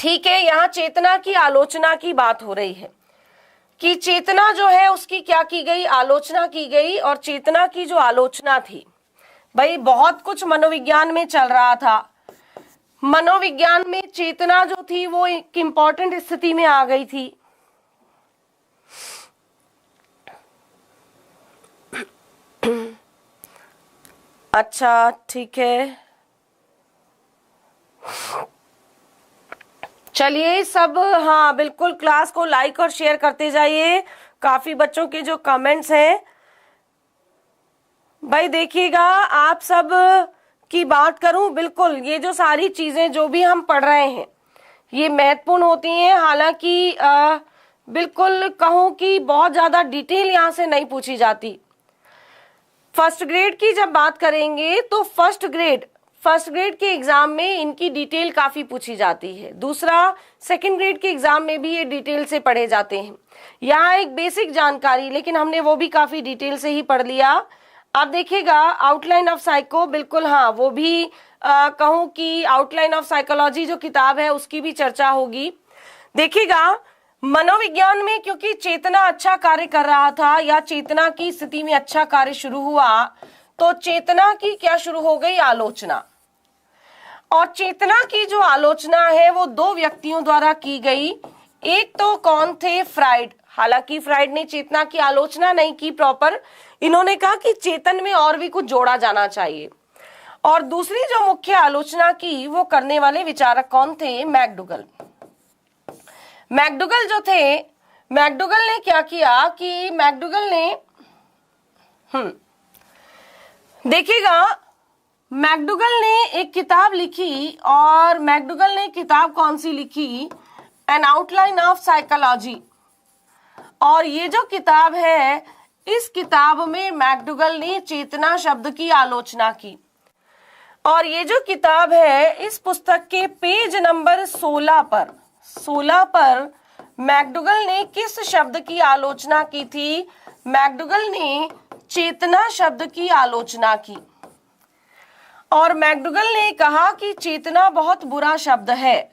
ठीक है, यहां चेतना की आलोचना की बात हो रही है कि चेतना जो है उसकी क्या की गई? आलोचना की गई। और चेतना की जो आलोचना थी, भाई बहुत कुछ मनोविज्ञान में चल रहा था। मनोविज्ञान में चेतना जो थी वो एक इंपॉर्टेंट स्थिति में आ गई थी। अच्छा ठीक है, चलिए सब, हाँ बिल्कुल क्लास को लाइक और शेयर करते जाइए। काफी बच्चों के जो कमेंट्स हैं भाई देखिएगा, आप सब की बात करूं, बिल्कुल ये जो सारी चीजें जो भी हम पढ़ रहे हैं ये महत्वपूर्ण होती हैं। हालांकि बिल्कुल कहूं कि बहुत ज्यादा डिटेल यहां से नहीं पूछी जाती। फर्स्ट ग्रेड की जब बात करेंगे तो फर्स्ट ग्रेड के एग्जाम में इनकी डिटेल काफी पूछी जाती है। दूसरा, सेकंड ग्रेड के एग्जाम में भी ये डिटेल से पढ़े जाते हैं। यहाँ एक बेसिक जानकारी, लेकिन हमने वो भी काफी डिटेल से ही पढ़ लिया। आप देखिएगा आउटलाइन ऑफ साइको, बिल्कुल हाँ वो भी कहूँ कि आउटलाइन ऑफ साइकोलॉजी जो किताब है उसकी भी चर्चा होगी। देखिएगा मनोविज्ञान में क्योंकि चेतना अच्छा कार्य कर रहा था या चेतना की स्थिति में अच्छा कार्य शुरू हुआ, तो चेतना की क्या शुरू हो गई? आलोचना। और चेतना की जो आलोचना है वो 2 व्यक्तियों द्वारा की गई। एक तो कौन थे? फ्राइड। हालांकि फ्राइड ने चेतना की आलोचना नहीं की प्रॉपर, इन्होंने कहा कि चेतन में और भी कुछ जोड़ा जाना चाहिए। और दूसरी जो मुख्य आलोचना की वो करने वाले विचारक कौन थे? मैकडूगल। मैकडूगल जो थे, मैकडूगल ने क्या किया कि मैकडूगल ने देखिएगा मैकडूगल ने एक किताब लिखी, और मैकडूगल ने किताब कौन सी लिखी? N outline of psychology. और ये जो किताब है, इस किताब में मैकडूगल ने चेतना शब्द की आलोचना की। और ये जो किताब है, इस पुस्तक के पेज नंबर 16 पर मैकडूगल ने किस शब्द की आलोचना की थी? मैकडूगल ने चेतना शब्द की आलोचना की। और मैकडूगल ने कहा कि चेतना बहुत बुरा शब्द है।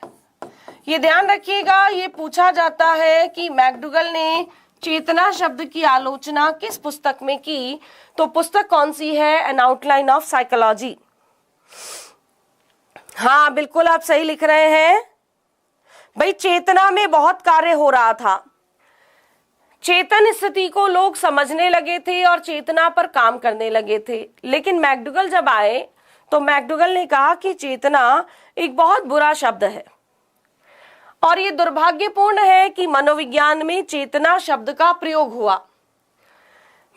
ये ध्यान रखिएगा, ये पूछा जाता है कि मैकडूगल ने चेतना शब्द की आलोचना किस पुस्तक में की, तो पुस्तक कौन सी है? N outline of psychology. हाँ बिल्कुल आप सही लिख रहे हैं भाई, चेतना में बहुत कार्य हो रहा था। चेतन स्थिति को लोग समझने लगे थे और चेतना पर काम करने लगे थे। लेकिन मैकडूगल जब आए तो मैकडूगल ने कहा कि चेतना एक बहुत बुरा शब्द है, और ये दुर्भाग्यपूर्ण है कि मनोविज्ञान में चेतना शब्द का प्रयोग हुआ।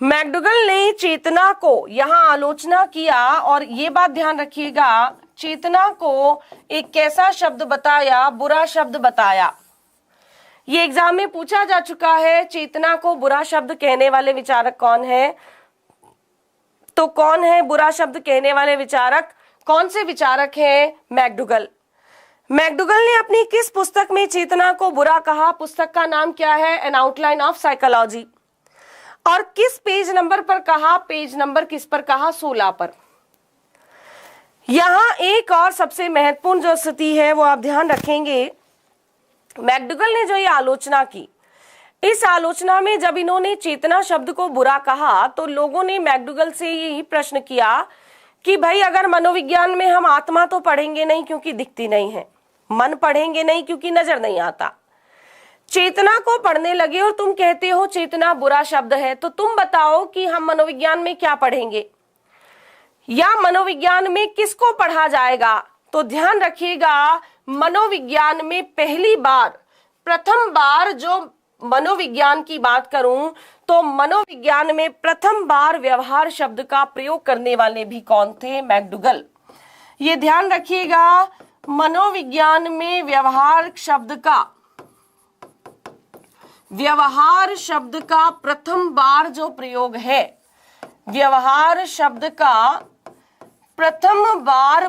मैकडूगल ने चेतना को यहाँ आलोचना किया, और ये बात ध्यान रखिएगा, चेतना को एक कैसा शब्द बताया? बुरा शब्द बताया। ये एग्जाम में पूछा जा चुका है, चेतना को बुरा शब्द कहने वाले विचारक कौन है? तो कौन है बुरा शब्द कहने वाले विचारक? कौन से विचारक हैं? मैकडूगल। मैकडूगल ने अपनी किस पुस्तक में चेतना को बुरा कहा? पुस्तक का नाम क्या है? N outline of psychology. और किस पेज नंबर पर कहा? पेज नंबर किस पर कहा? 16 पर। यहां एक और सबसे महत्वपूर्ण जो स्थिति है वो आप ध्यान रखेंगे, मैकडूगल ने जो ये आलोचना की, इस आलोचना में जब इन्होंने चेतना शब्द को बुरा कहा तो लोगों ने मैकडूगल से यही प्रश्न किया कि भाई अगर मनोविज्ञान में हम आत्मा तो पढ़ेंगे नहीं क्योंकि दिखती नहीं है, मन पढ़ेंगे नहीं क्योंकि नजर नहीं आता, चेतना को पढ़ने लगे और तुम कहते हो चेतना बुरा शब्द है, तो तुम बताओ कि हम मनोविज्ञान में क्या पढ़ेंगे या मनोविज्ञान में किसको पढ़ा जाएगा। तो ध्यान रखिएगा, मनोविज्ञान में पहली बार, प्रथम बार जो मनोविज्ञान की बात करूं तो मनोविज्ञान में प्रथम बार व्यवहार शब्द का प्रयोग करने वाले भी कौन थे? मैकडूगल। ये ध्यान रखिएगा, मनोविज्ञान में व्यवहार शब्द का प्रथम बार जो प्रयोग है, व्यवहार शब्द का प्रथम बार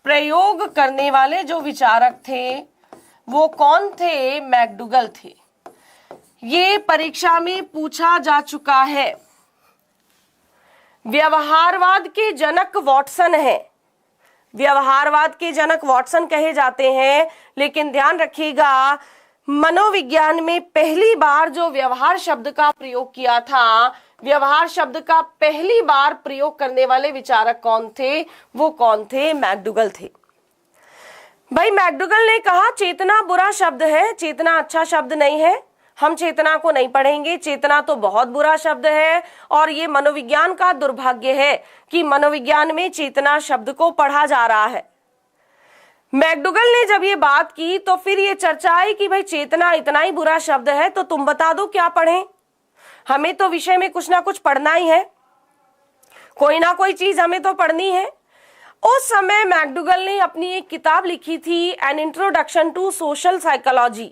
प्रयोग करने वाले जो विचारक थे वो कौन थे? मैकडूगल थे। ये परीक्षा में पूछा जा चुका है। व्यवहारवाद के जनक वाटसन है, व्यवहारवाद के जनक वाटसन कहे जाते हैं, लेकिन ध्यान रखिएगा मनोविज्ञान में पहली बार जो व्यवहार शब्द का प्रयोग किया था, व्यवहार शब्द का पहली बार प्रयोग करने वाले विचारक कौन थे? वो कौन थे? मैकडूगल थे। भाई मैकडूगल ने कहा चेतना बुरा शब्द है, चेतना अच्छा शब्द नहीं है, हम चेतना को नहीं पढ़ेंगे, चेतना तो बहुत बुरा शब्द है और ये मनोविज्ञान का दुर्भाग्य है कि मनोविज्ञान में चेतना शब्द को पढ़ा जा रहा है। मैकडूगल ने जब ये बात की तो फिर ये चर्चा आई कि भाई चेतना इतना ही बुरा शब्द है तो तुम बता दो क्या पढ़ें, हमें तो विषय में कुछ ना कुछ पढ़ना ही है, कोई ना कोई चीज हमें तो पढ़नी है। उस समय मैकडूगल ने अपनी एक किताब लिखी थी, an introduction to social psychology,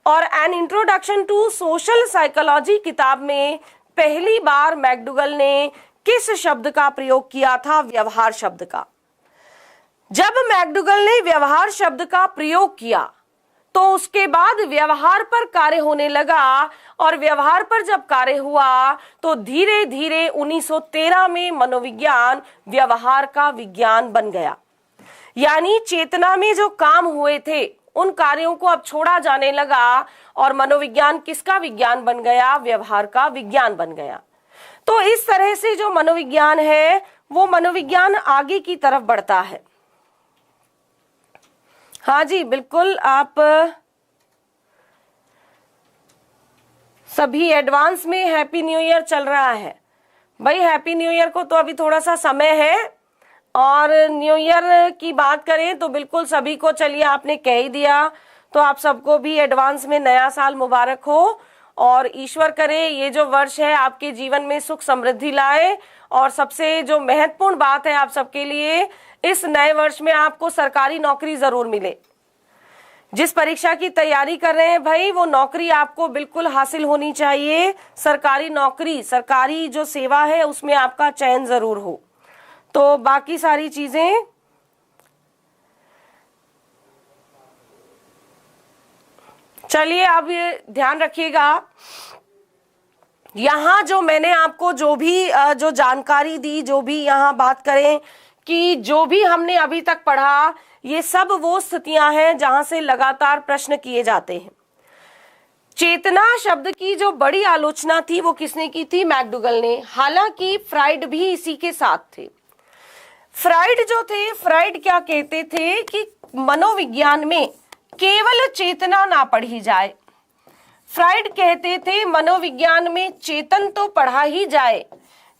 और an introduction to social psychology किताब में पहली बार मैकडूगल ने किस शब्द का प्रयोग किया था? व्यवहार शब्द का। जब मैकडूगल ने व्यवहार शब्द का प्रयोग किया तो उसके बाद व्यवहार पर कार्य होने लगा, और व्यवहार पर जब कार्य हुआ तो धीरे धीरे 1913 में मनोविज्ञान व्यवहार का विज्ञान बन गया। यानी चेतना में जो काम हुए थे उन कार्यों को अब छोड़ा जाने लगा और मनोविज्ञान किसका विज्ञान बन गया? व्यवहार का विज्ञान बन गया। तो इस तरह से जो मनोविज्ञान है वो मनोविज्ञान आगे की तरफ बढ़ता है। हाँ जी बिल्कुल, आप सभी एडवांस में हैप्पी न्यू ईयर चल रहा है। भाई हैप्पी न्यू ईयर को तो अभी थोड़ा सा समय है, और न्यू ईयर की बात करें तो बिल्कुल सभी को, चलिए आपने कह ही दिया तो आप सबको भी एडवांस में नया साल मुबारक हो, और ईश्वर करे ये जो वर्ष है आपके जीवन में सुख समृद्धि लाए। और सबसे जो महत्वपूर्ण बात है आप सबके लिए, इस नए वर्ष में आपको सरकारी नौकरी जरूर मिले। जिस परीक्षा की तैयारी कर रहे हैं भाई, वो नौकरी आपको बिल्कुल हासिल होनी चाहिए। सरकारी नौकरी, सरकारी जो सेवा है उसमें आपका चयन जरूर हो। तो बाकी सारी चीजें चलिए अब ये ध्यान रखिएगा, यहाँ जो मैंने आपको जो भी जो जानकारी दी, जो भी यहाँ बात करें कि जो भी हमने अभी तक पढ़ा, ये सब वो स्थितियां हैं जहां से लगातार प्रश्न किए जाते हैं। चेतना शब्द की जो बड़ी आलोचना थी वो किसने की थी? मैकडूगल ने। हालांकि फ्राइड भी इसी के साथ थे। फ्राइड जो थे, फ्राइड क्या कहते थे कि मनोविज्ञान में केवल चेतना ना पढ़ी जाए। फ्राइड कहते थे मनोविज्ञान में चेतन तो पढ़ा ही जाए,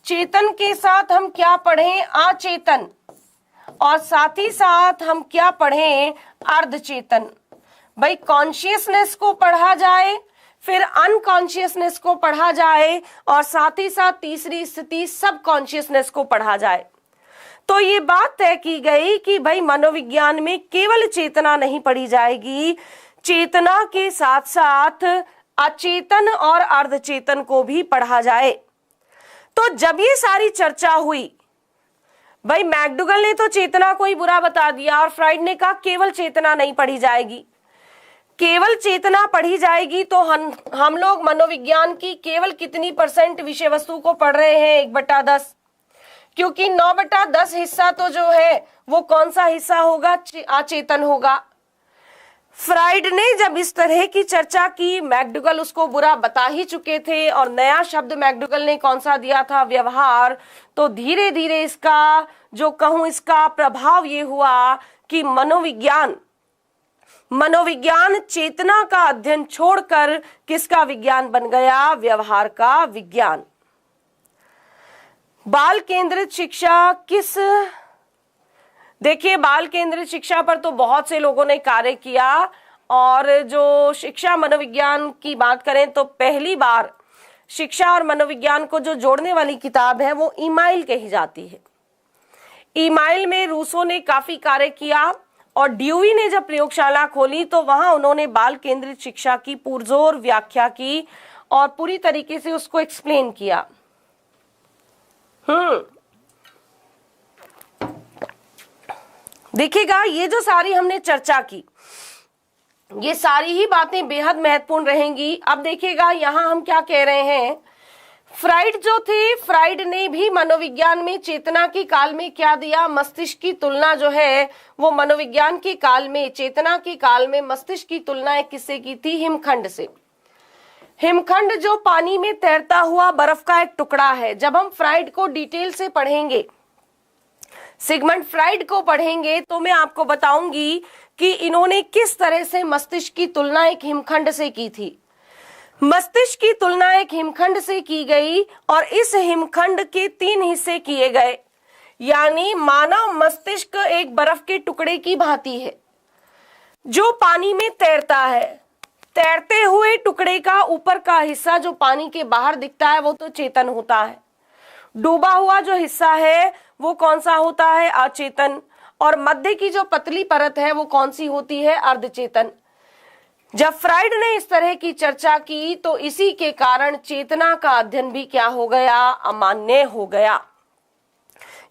चेतन के साथ हम क्या पढ़ें? अचेतन, और साथ ही साथ हम क्या पढ़ें? अर्धचेतन। भाई कॉन्शियसनेस को पढ़ा जाए, फिर अनकॉन्शियसनेस को पढ़ा जाए, और साथ ही साथ तीसरी स्थिति सब कॉन्शियसनेस को पढ़ा जाए। तो ये बात तय की गई कि भाई मनोविज्ञान में केवल चेतना नहीं पढ़ी जाएगी, चेतना के साथ साथ अचेतन और अर्धचेतन को भी पढ़ा जाए। तो जब ये सारी चर्चा हुई, भाई मैकडूगल ने तो चेतना को ही बुरा बता दिया और फ्राइड ने कहा केवल चेतना नहीं पढ़ी जाएगी। केवल चेतना पढ़ी जाएगी तो हम लोग मनोविज्ञान की केवल कितनी % विषय वस्तु को पढ़ रहे हैं? 1/10, क्योंकि 9/10 हिस्सा तो जो है वो कौन सा हिस्सा होगा? अचेतन होगा। फ्राइड ने जब इस तरह की चर्चा की, मैकडूगल उसको बुरा बता ही चुके थे, और नया शब्द मैकडूगल ने कौन सा दिया था? व्यवहार। तो धीरे धीरे इसका जो कहूं, इसका प्रभाव ये हुआ कि मनोविज्ञान मनोविज्ञान चेतना का अध्ययन छोड़कर किसका विज्ञान बन गया? व्यवहार का विज्ञान। बाल केंद्रित शिक्षा देखिए, बाल केंद्रित शिक्षा पर तो बहुत से लोगों ने कार्य किया, और जो शिक्षा मनोविज्ञान की बात करें तो पहली बार शिक्षा और मनोविज्ञान को जो जोड़ने वाली किताब है वो ईमाइल कही जाती है। ईमाइल में रूसो ने काफी कार्य किया, और ड्यूई ने जब प्रयोगशाला खोली तो वहां उन्होंने बाल केंद्रित शिक्षा की पुरजोर व्याख्या की और पूरी तरीके से उसको एक्सप्लेन किया। देखिएगा, ये जो सारी हमने चर्चा की, ये सारी ही बातें बेहद महत्वपूर्ण रहेंगी। अब देखिएगा, यहां हम क्या कह रहे हैं, फ्राइड जो थे, फ्राइड ने भी मनोविज्ञान में चेतना के काल में क्या दिया? मस्तिष्क की तुलना जो है वो मनोविज्ञान के काल में, चेतना के काल में मस्तिष्क की तुलना एक किससे की थी? हिमखंड से। हिमखंड जो पानी में तैरता हुआ बर्फ का एक टुकड़ा है। जब हम फ्राइड को डिटेल से पढ़ेंगे, सिगमंड फ्राइड को पढ़ेंगे, तो मैं आपको बताऊंगी कि इन्होंने किस तरह से मस्तिष्क की तुलना एक हिमखंड से की थी। मस्तिष्क की तुलना एक हिमखंड से की गई, और इस हिमखंड के 3 हिस्से किए गए। यानी मानव मस्तिष्क एक बर्फ के टुकड़े की भांति है जो पानी में तैरता है। तैरते हुए टुकड़े का ऊपर का हिस्सा जो पानी के बाहर दिखता है वो तो चेतन होता है। डूबा हुआ जो हिस्सा है वो कौन सा होता है? अचेतन। और मध्य की जो पतली परत है वो कौन सी होती है? अर्धचेतन। जब फ्राइड ने इस तरह की चर्चा की तो इसी के कारण चेतना का अध्ययन भी क्या हो गया? अमान्य हो गया।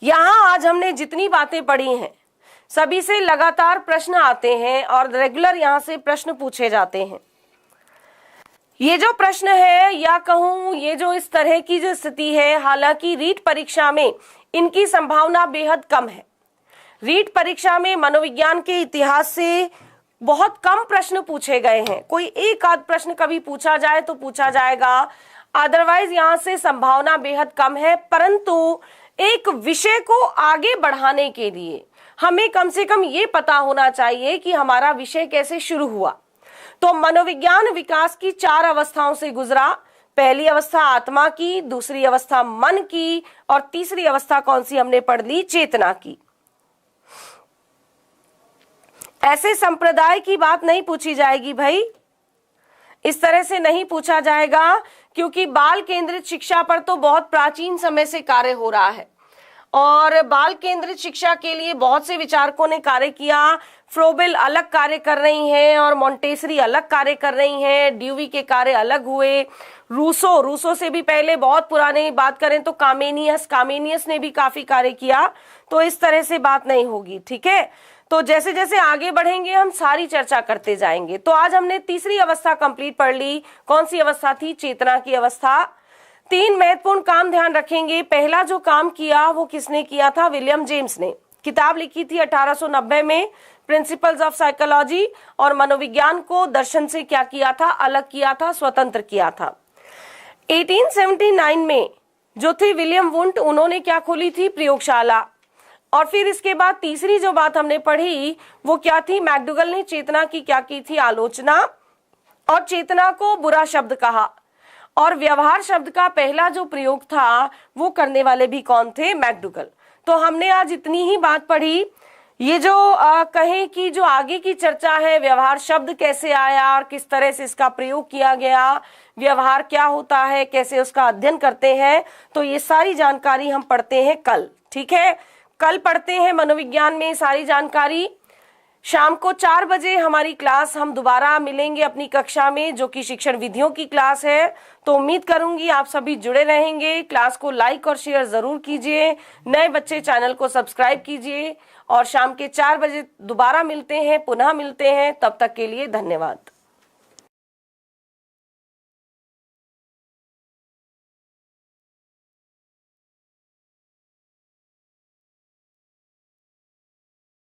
यहां आज हमने जितनी बातें पढ़ी हैं सभी से लगातार प्रश्न आते हैं और रेगुलर यहां से प्रश्न पूछे जाते हैं। ये जो प्रश्न है, या कहूं ये जो इस तरह की जो स्थिति है, हालांकि रीट परीक्षा में इनकी संभावना बेहद कम है। रीट परीक्षा में मनोविज्ञान के इतिहास से बहुत कम प्रश्न पूछे गए हैं। कोई एक आध प्रश्न कभी पूछा जाए तो पूछा जाएगा, अदरवाइज यहां से संभावना बेहद कम है। परंतु एक विषय को आगे बढ़ाने के लिए हमें कम से कम ये पता होना चाहिए कि हमारा विषय कैसे शुरू हुआ। तो मनोविज्ञान विकास की 4 अवस्थाओं से गुजरा। पहली अवस्था आत्मा की, दूसरी अवस्था मन की, और तीसरी अवस्था कौन सी हमने पढ़ ली? चेतना की। ऐसे संप्रदाय की बात नहीं पूछी जाएगी भाई, इस तरह से नहीं पूछा जाएगा, क्योंकि बाल केंद्रित शिक्षा पर तो बहुत प्राचीन समय से कार्य हो रहा है और बाल केंद्रित शिक्षा के लिए बहुत से विचारकों ने कार्य किया। फ्रोबेल अलग कार्य कर रही हैं और मॉन्टेसरी अलग कार्य कर रही हैं, ड्यूवी के कार्य अलग हुए। रूसो से भी पहले बहुत पुराने बात करें तो कामेनियस ने भी काफी कार्य किया। तो इस तरह से बात नहीं होगी, ठीक है। तो जैसे जैसे आगे बढ़ेंगे हम सारी चर्चा करते जाएंगे। तो आज हमने तीसरी अवस्था कंप्लीट पढ़ ली। कौन सी अवस्था थी? चेतना की अवस्था। 3 महत्वपूर्ण काम ध्यान रखेंगे। पहला जो काम किया वो किसने किया था? विलियम जेम्स ने। किताब लिखी थी 1890 में, प्रिंसिपल्स ऑफ साइकोलॉजी, और मनोविज्ञान को दर्शन से क्या किया था? अलग किया था, स्वतंत्र किया था। 1879 में जो थे विलियम वुंट, उन्होंने क्या खोली थी? प्रयोगशाला। और फिर इसके बाद तीसरी जो बात हमने पढ़ी वो क्या थी? मैकडूगल ने चेतना की क्या की थी? आलोचना, और चेतना को बुरा शब्द कहा। और व्यवहार शब्द का पहला जो प्रयोग था वो करने वाले भी कौन थे? मैकडूगल। तो हमने आज इतनी ही बात पढ़ी। ये जो कहें कि जो आगे की चर्चा है, व्यवहार शब्द कैसे आया और किस तरह से इसका प्रयोग किया गया, व्यवहार क्या होता है, कैसे उसका अध्ययन करते हैं, तो ये सारी जानकारी हम पढ़ते हैं कल, ठीक है। कल पढ़ते हैं मनोविज्ञान में सारी जानकारी। शाम को 4 बजे हमारी क्लास हम दोबारा मिलेंगे अपनी कक्षा में, जो कि शिक्षण विधियों की क्लास है। तो उम्मीद करूंगी आप सभी जुड़े रहेंगे। क्लास को लाइक और शेयर जरूर कीजिए। नए बच्चे चैनल को सब्सक्राइब कीजिए, और शाम के 4 बजे दोबारा मिलते हैं, पुनः मिलते हैं। तब तक के लिए धन्यवाद।